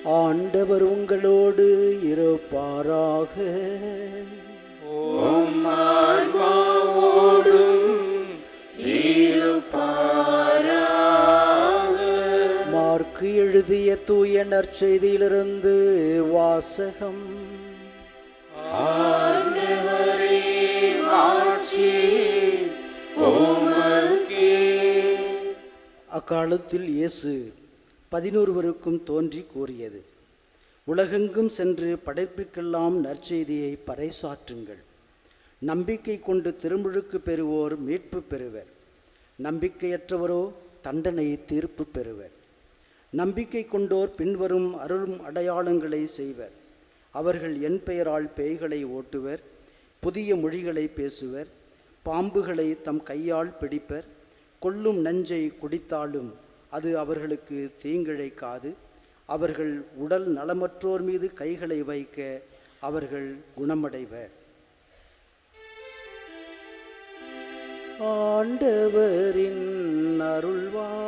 ஆண்டவர் உங்களோடு இருப்பாராக. உம் ஆன்மாவோடும் இருப்பாராக. மார்க்கு எழுதிய தூய நற்செய்தியிலிருந்து வாசகம். ஆண்டவரே, மாட்சி உமக்கே. அக்காலத்தில் இயேசு 11 தோன்றி கூறியது: உலகெங்கும் சென்று படைப்பிற்கெல்லாம் நற்செய்தியை பறைசாற்றுங்கள். நம்பிக்கை கொண்டு திருமுழுக்கு பெறுவோர் மீட்பு பெறுவர், நம்பிக்கையற்றவரோ தண்டனை தீர்ப்பு பெறுவர். நம்பிக்கை கொண்டோர் பின்வரும் அருளும் அடையாளங்களை செய்வர். அவர்கள் என் பெயரால் பேய்களை ஓட்டுவர், புதிய மொழிகளை பேசுவர், பாம்புகளை தம் கையால் பிடிப்பர், கொல்லும் நஞ்சை குடித்தாலும் அது அவர்களுக்கு தீங்கிழைக்காது. அவர்கள் உடல் நலமற்றோர் மீது கைகளை வைக்க அவர்கள் குணமடைவர். ஆண்டவரின் அருள்வாக்கு.